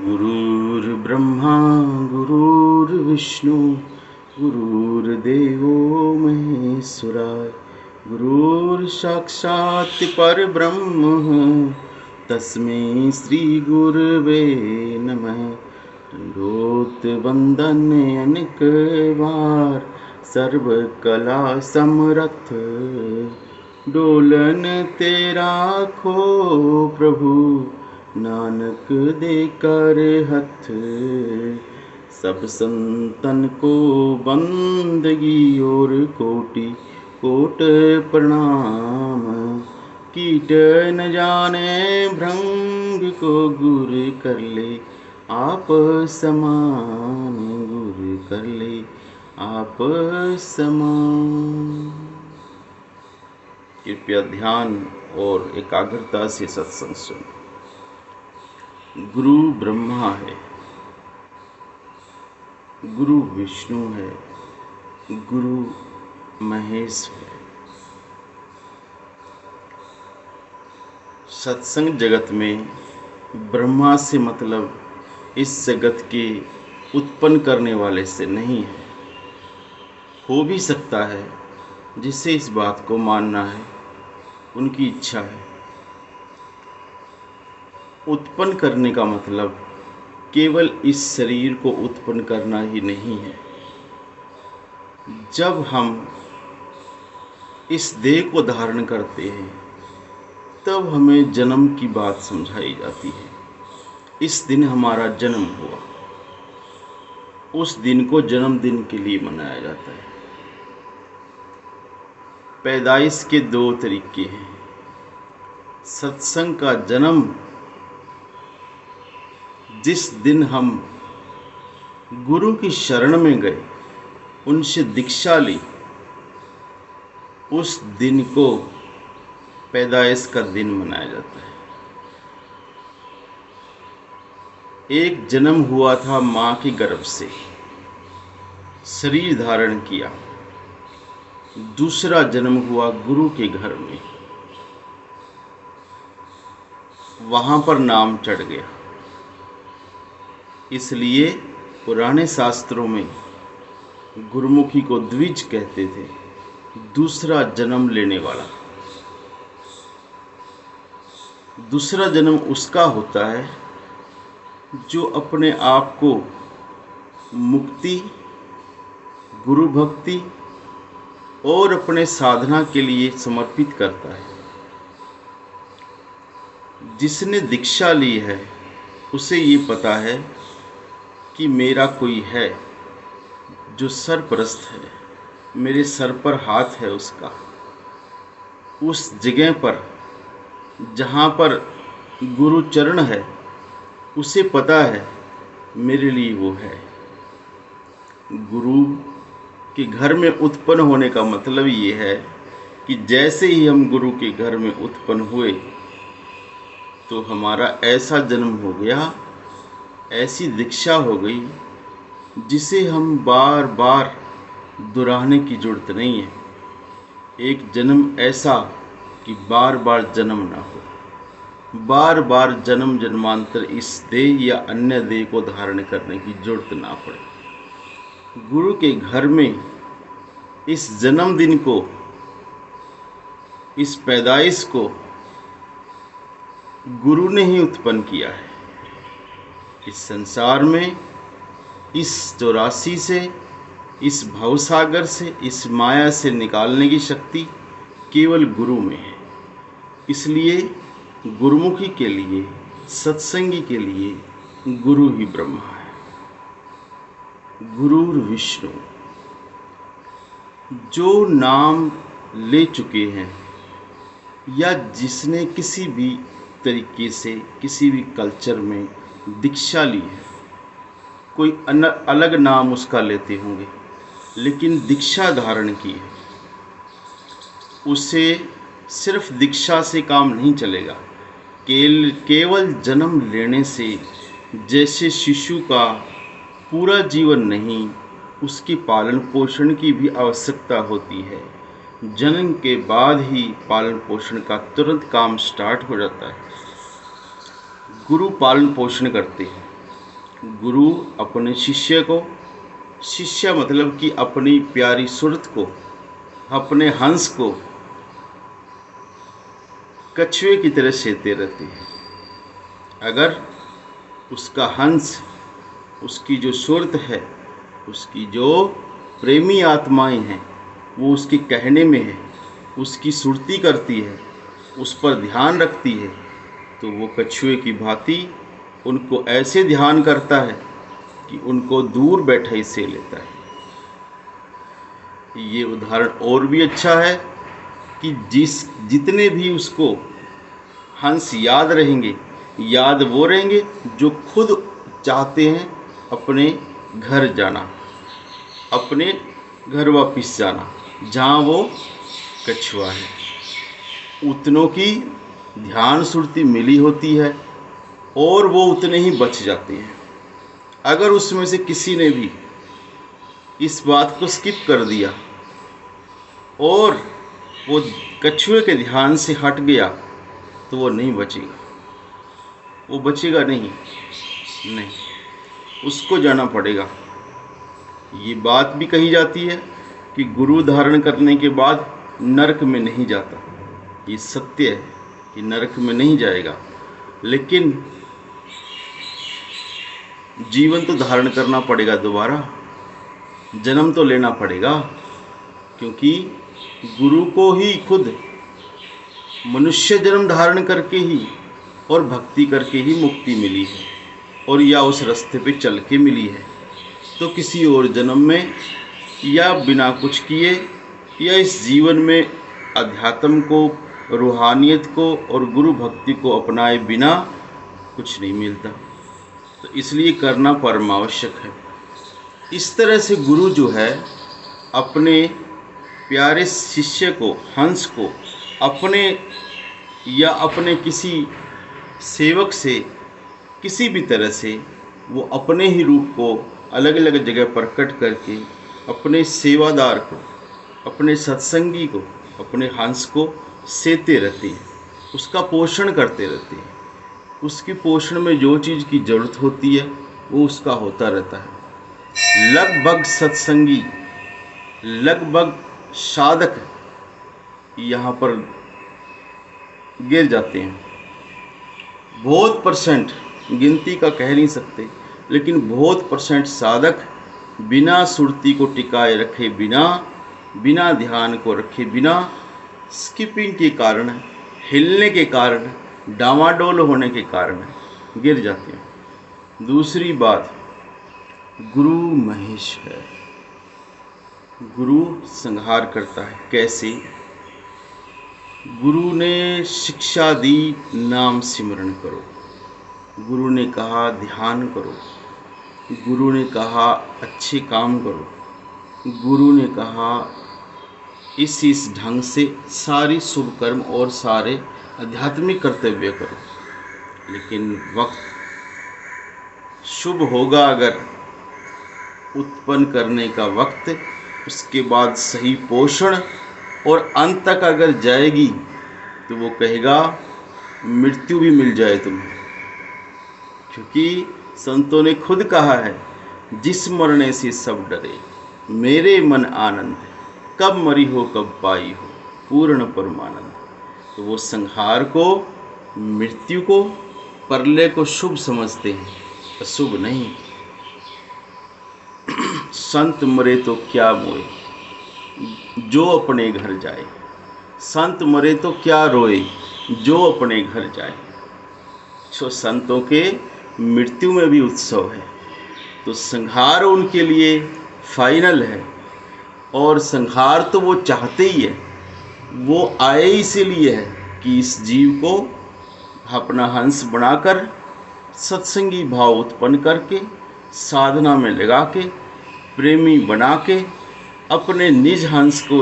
गुरुर्ब्रह्मा गुरुर्विष्णु गुरुर्देवो महेश्वराय गुरुर्साक्षात् परब्रह्म तस्मै श्री गुरवे नमः। दंडोत वंदन अनेक बार सर्व कला समरथ डोलन तेरा खो प्रभु नानक दे कर हथ। सब संतन को बंदगी और कोटि कोट प्रणाम। कीट न जाने भृंग को गुर कर ले आप समान, गुर कर ले आप समान। कृपया ध्यान और एकाग्रता से सत्संग सुनो। गुरु ब्रह्मा है, गुरु विष्णु है, गुरु महेश है। सत्संग जगत में ब्रह्मा से मतलब इस जगत के उत्पन्न करने वाले से नहीं है। हो भी सकता है, जिसे इस बात को मानना है उनकी इच्छा है। उत्पन्न करने का मतलब केवल इस शरीर को उत्पन्न करना ही नहीं है। जब हम इस देह को धारण करते हैं तब हमें जन्म की बात समझाई जाती है। इस दिन हमारा जन्म हुआ, उस दिन को जन्मदिन के लिए मनाया जाता है। पैदाइश के दो तरीके हैं। सत्संग का जन्म जिस दिन हम गुरु की शरण में गए, उनसे दीक्षा ली, उस दिन को पैदाइश का दिन मनाया जाता है। एक जन्म हुआ था माँ के गर्भ से, शरीर धारण किया। दूसरा जन्म हुआ गुरु के घर में, वहां पर नाम चढ़ गया। इसलिए पुराने शास्त्रों में गुरुमुखी को द्विज कहते थे, दूसरा जन्म लेने वाला। दूसरा जन्म उसका होता है जो अपने आप को मुक्ति, गुरु भक्ति और अपने साधना के लिए समर्पित करता है। जिसने दीक्षा ली है उसे ये पता है कि मेरा कोई है जो सरपरस्त है, मेरे सर पर हाथ है उसका। उस जगह पर जहाँ पर गुरु चरण है उसे पता है मेरे लिए वो है। गुरु के घर में उत्पन्न होने का मतलब ये है कि जैसे ही हम गुरु के घर में उत्पन्न हुए तो हमारा ऐसा जन्म हो गया, ऐसी दीक्षा हो गई जिसे हम बार बार दोहराने की जरूरत नहीं है। एक जन्म ऐसा कि बार बार जन्म ना हो, बार बार जन्म जन्मांतर इस देह या अन्य देह को धारण करने की जरूरत ना पड़े। गुरु के घर में इस जन्मदिन को, इस पैदाइश को गुरु ने ही उत्पन्न किया है। इस संसार में इस 84 से, इस भवसागर से, इस माया से निकालने की शक्ति केवल गुरु में है। इसलिए गुरुमुखी के लिए, सत्संगी के लिए गुरु ही ब्रह्मा है। गुरुर विष्णु, जो नाम ले चुके हैं या जिसने किसी भी तरीके से किसी भी कल्चर में दीक्षा ली है, कोई अलग नाम उसका लेते होंगे, लेकिन दीक्षा धारण की है, उसे सिर्फ दीक्षा से काम नहीं चलेगा। केवल जन्म लेने से जैसे शिशु का पूरा जीवन नहीं, उसकी पालन पोषण की भी आवश्यकता होती है। जन्म के बाद ही पालन पोषण का तुरंत काम स्टार्ट हो जाता है। गुरु पालन पोषण करते हैं, गुरु अपने शिष्य को, शिष्य मतलब कि अपनी प्यारी सुरत को, अपने हंस को कछुए की तरह सेते रहते हैं। अगर उसका हंस, उसकी जो सुरत है, उसकी जो प्रेमी आत्माएं हैं, वो उसके कहने में है, उसकी सुरती करती है, उस पर ध्यान रखती है, तो वो कछुए की भांति उनको ऐसे ध्यान करता है कि उनको दूर बैठे ही से लेता है। ये उदाहरण और भी अच्छा है कि जितने भी उसको हंस याद रहेंगे, याद वो रहेंगे जो खुद चाहते हैं अपने घर जाना, अपने घर वापस जाना, जहाँ वो कछुआ है। उतनों की ध्यान सुरती मिली होती है और वो उतने ही बच जाते हैं। अगर उसमें से किसी ने भी इस बात को स्किप कर दिया और वो कछुए के ध्यान से हट गया, तो वो नहीं बचेगा, वो बचेगा नहीं, उसको जाना पड़ेगा। ये बात भी कही जाती है कि गुरु धारण करने के बाद नरक में नहीं जाता। ये सत्य है कि नरक में नहीं जाएगा, लेकिन जीवन तो धारण करना पड़ेगा, दोबारा जन्म तो लेना पड़ेगा, क्योंकि गुरु को ही खुद मनुष्य जन्म धारण करके ही और भक्ति करके ही मुक्ति मिली है, और या उस रास्ते पे चल के मिली है। तो किसी और जन्म में या बिना कुछ किए या इस जीवन में अध्यात्म को, रूहानियत को और गुरु भक्ति को अपनाए बिना कुछ नहीं मिलता। तो इसलिए करना परम आवश्यक है। इस तरह से गुरु जो है अपने प्यारे शिष्य को, हंस को, अपने या अपने किसी सेवक से किसी भी तरह से वो अपने ही रूप को अलग अलग जगह प्रकट करके अपने सेवादार को, अपने सत्संगी को, अपने हंस को सेते रहते हैं, उसका पोषण करते रहते हैं। उसकी पोषण में जो चीज़ की ज़रूरत होती है वो उसका होता रहता है। लगभग सत्संगी, लगभग साधक यहाँ पर गिर जाते हैं। बहुत परसेंट, गिनती का कह नहीं सकते, लेकिन बहुत परसेंट साधक बिना सुरती को टिकाए रखे बिना, बिना ध्यान को रखे बिना, स्किपिंग के कारण, हिलने के कारण, डामाडोल होने के कारण गिर जाते हैं। दूसरी बात, गुरु महेश है। गुरु संहार करता है। कैसे? गुरु ने शिक्षा दी, नाम सिमरण करो। गुरु ने कहा ध्यान करो। गुरु ने कहा अच्छे काम करो। गुरु ने कहा इस ढंग से सारी शुभ कर्म और सारे आध्यात्मिक कर्तव्य करो। लेकिन वक्त शुभ होगा अगर उत्पन्न करने का वक्त, उसके बाद सही पोषण और अंत तक अगर जाएगी तो वो कहेगा मृत्यु भी मिल जाए तुम्हें, क्योंकि संतों ने खुद कहा है जिस मरने से सब डरे, मेरे मन आनंद, कब मरी हो कब पाई हो पूर्ण परमानंद। तो वो संहार को, मृत्यु को, परलय को शुभ समझते हैं, अशुभ नहीं। संत मरे तो क्या मोए, जो अपने घर जाए। संत मरे तो क्या रोए, जो अपने घर जाए। तो संतों के मृत्यु में भी उत्सव है। तो संहार उनके लिए फाइनल है, और संहार तो वो चाहते ही है। वो आए इसीलिए है कि इस जीव को अपना हंस बनाकर, सत्संगी भाव उत्पन्न करके, साधना में लगा के, प्रेमी बना के, अपने निज हंस को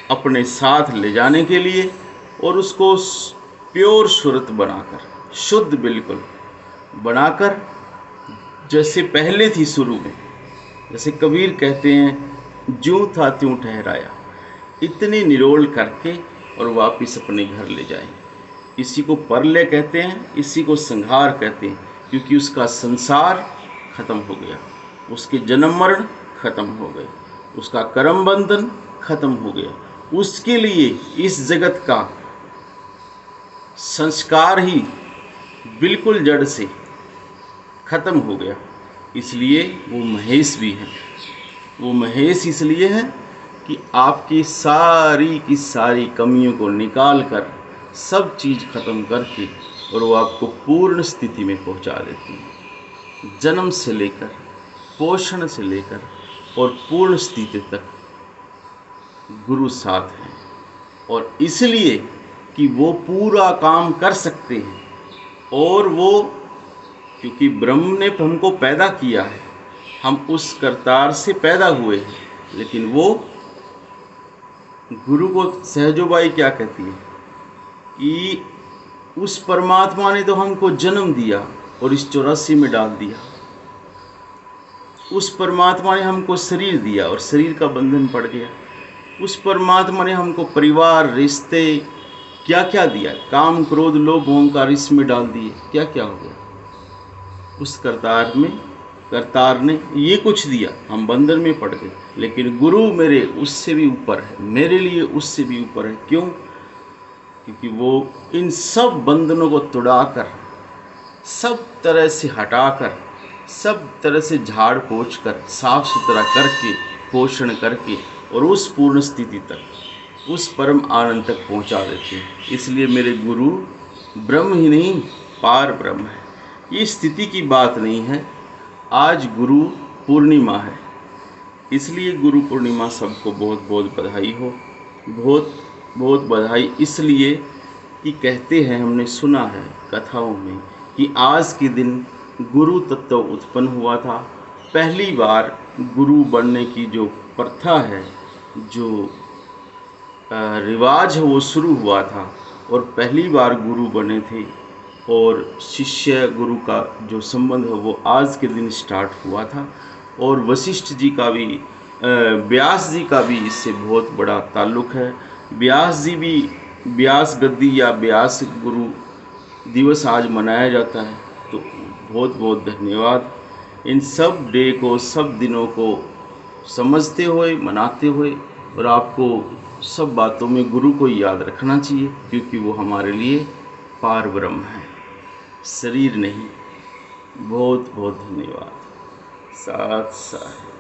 अपने साथ ले जाने के लिए, और उसको प्योर सुरत बनाकर, शुद्ध बिल्कुल बनाकर, जैसे पहले थी शुरू में। जैसे कबीर कहते हैं ज्यों था त्यों ठहराया, इतनी निरोल करके और वापस अपने घर ले जाए। इसी को परलय कहते हैं, इसी को संहार कहते हैं, क्योंकि उसका संसार खत्म हो गया, उसके जन्म मरण खत्म हो गए, उसका कर्म बंधन खत्म हो गया, उसके लिए इस जगत का संस्कार ही बिल्कुल जड़ से खत्म हो गया। इसलिए वो महेश भी है। वो महेश इसलिए है कि आपकी सारी की सारी कमियों को निकाल कर सब चीज़ खत्म करके और वो आपको पूर्ण स्थिति में पहुंचा देती है। जन्म से लेकर, पोषण से लेकर और पूर्ण स्थिति तक गुरु साथ हैं। और इसलिए कि वो पूरा काम कर सकते हैं, और वो क्योंकि ब्रह्म ने हमको पैदा किया है, हम उस करतार से पैदा हुए हैं। लेकिन वो गुरु को सहजोबाई क्या कहती है कि उस परमात्मा ने तो हमको जन्म दिया और इस 84 में डाल दिया। उस परमात्मा ने हमको शरीर दिया और शरीर का बंधन पड़ गया। उस परमात्मा ने हमको परिवार, रिश्ते, क्या क्या दिया, काम, क्रोध, लोभ, अहंकार इसमें डाल दिए, क्या क्या हो गया। उस करतार ने ये कुछ दिया, हम बंधन में पड़ गए। लेकिन गुरु मेरे उससे भी ऊपर है, मेरे लिए उससे भी ऊपर है। क्यों? क्योंकि वो इन सब बंधनों को तुड़ाकर, सब तरह से हटाकर, सब तरह से झाड़ पोंछ कर, साफ सुथरा करके, पोषण करके और उस पूर्ण स्थिति तक, उस परम आनंद तक पहुंचा देते हैं। इसलिए मेरे गुरु ब्रह्म ही नहीं, पार ब्रह्म है। ये स्थिति की बात नहीं है। आज गुरु पूर्णिमा है, इसलिए गुरु पूर्णिमा सबको बहुत बहुत बधाई हो। बहुत बहुत बधाई इसलिए कि कहते हैं, हमने सुना है कथाओं में कि आज के दिन गुरु तत्व उत्पन्न हुआ था। पहली बार गुरु बनने की जो प्रथा है, जो रिवाज है, वो शुरू हुआ था और पहली बार गुरु बने थे। और शिष्य गुरु का जो संबंध है वो आज के दिन स्टार्ट हुआ था। और वशिष्ठ जी का भी, व्यास जी का भी इससे बहुत बड़ा ताल्लुक़ है। व्यास जी भी, व्यास गद्दी या व्यास गुरु दिवस आज मनाया जाता है। तो बहुत बहुत धन्यवाद इन सब डे को, सब दिनों को समझते हुए, मनाते हुए। और आपको सब बातों में गुरु को याद रखना चाहिए, क्योंकि वो हमारे लिए पार ब्रह्म है, शरीर नहीं। बहुत बहुत धन्यवाद। साथ साथ।